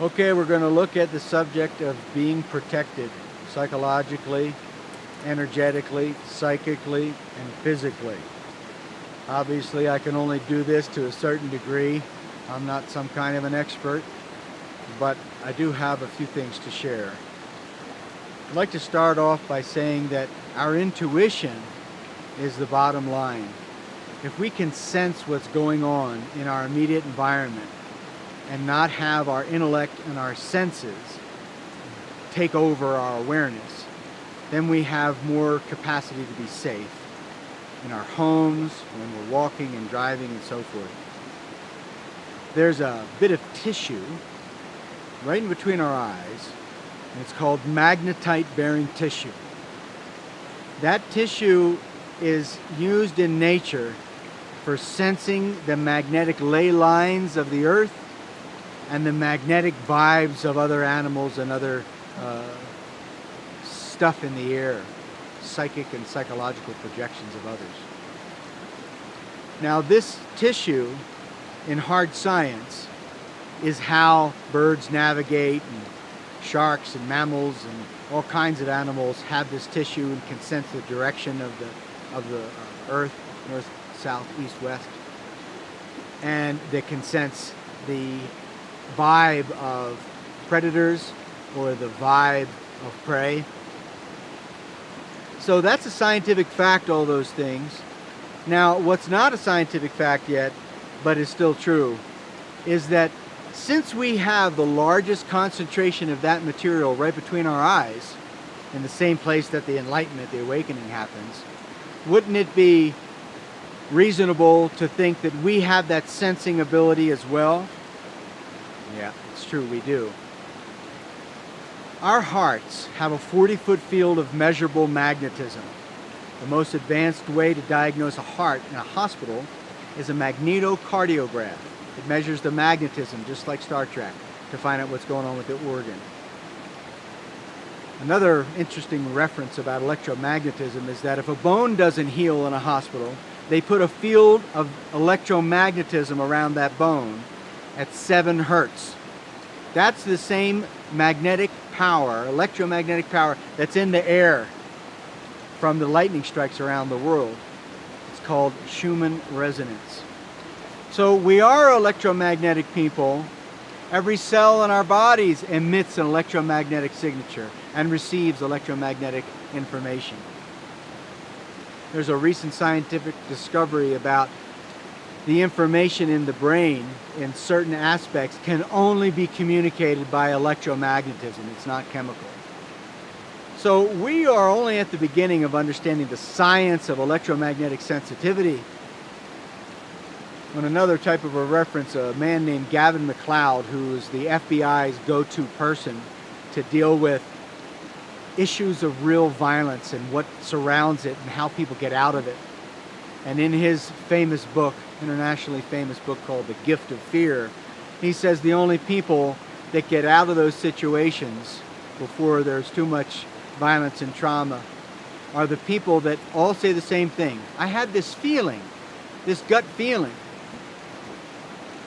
Okay, we're going to look at the subject of being protected psychologically, energetically, psychically, and physically. Obviously, I can only do this to a certain degree. I'm not some kind of an expert, but I do have a few things to share. I'd like to start off by saying that our intuition is the bottom line. If we can sense what's going on in our immediate environment and not have our intellect and our senses take over our awareness, then we have more capacity to be safe in our homes, when we're walking and driving and so forth. There's a bit of tissue right in between our eyes, and it's called magnetite-bearing tissue. That tissue is used in nature for sensing the magnetic ley lines of the earth and the magnetic vibes of other animals and other stuff in the air, psychic and psychological projections of others. Now, this tissue in hard science is how birds navigate, and sharks and mammals and all kinds of animals have this tissue and can sense the direction of the earth, north, south, east, west, and they can sense the vibe of predators or the vibe of prey. So that's a scientific fact, all those things. Now, what's not a scientific fact yet, but is still true, is that since we have the largest concentration of that material right between our eyes, in the same place that the enlightenment, the awakening happens, wouldn't it be reasonable to think that we have that sensing ability as well? Yeah, it's true, we do. Our hearts have a 40-foot field of measurable magnetism. The most advanced way to diagnose a heart in a hospital is a magnetocardiograph. It measures the magnetism, just like Star Trek, to find out what's going on with the organ. Another interesting reference about electromagnetism is that if a bone doesn't heal in a hospital, they put a field of electromagnetism around that bone at 7 hertz. That's the same magnetic power, electromagnetic power, that's in the air from the lightning strikes around the world. It's called Schumann resonance. So we are electromagnetic people. Every cell in our bodies emits an electromagnetic signature and receives electromagnetic information. There's a recent scientific discovery about the information in the brain in certain aspects can only be communicated by electromagnetism. It's not chemical. So we are only at the beginning of understanding the science of electromagnetic sensitivity. On another type of a reference, a man named Gavin MacLeod, who is the FBI's go-to person to deal with issues of real violence and what surrounds it and how people get out of it. And in his famous book, internationally famous book called The Gift of Fear, he says the only people that get out of those situations before there's too much violence and trauma are the people that all say the same thing. I had this feeling, this gut feeling.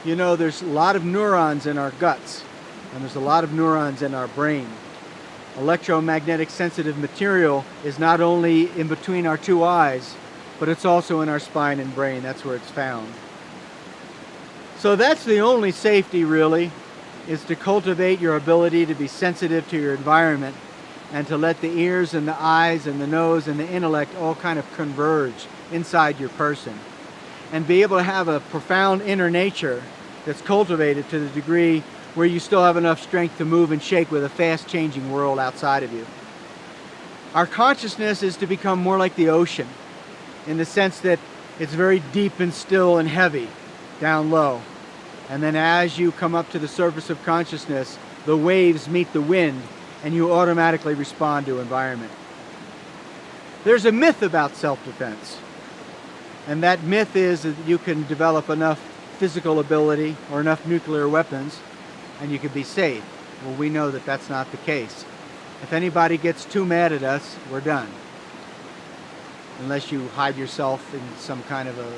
You know, there's a lot of neurons in our guts, and there's a lot of neurons in our brain. Electromagnetic sensitive material is not only in between our 2 eyes, but it's also in our spine and brain. That's where it's found. So that's the only safety, really, is to cultivate your ability to be sensitive to your environment and to let the ears and the eyes and the nose and the intellect all kind of converge inside your person and be able to have a profound inner nature that's cultivated to the degree where you still have enough strength to move and shake with a fast-changing world outside of you. Our consciousness is to become more like the ocean, in the sense that it's very deep and still and heavy down low. And then as you come up to the surface of consciousness, the waves meet the wind and you automatically respond to environment. There's a myth about self-defense. And that myth is that you can develop enough physical ability or enough nuclear weapons and you can be safe. Well, we know that that's not the case. If anybody gets too mad at us, we're done. Unless you hide yourself in some kind of a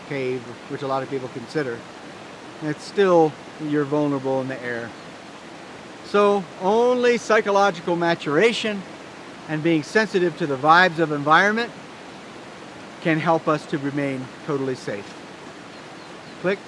cave, which a lot of people consider. It's still, you're vulnerable in the air. So only psychological maturation and being sensitive to the vibes of environment can help us to remain totally safe. Click.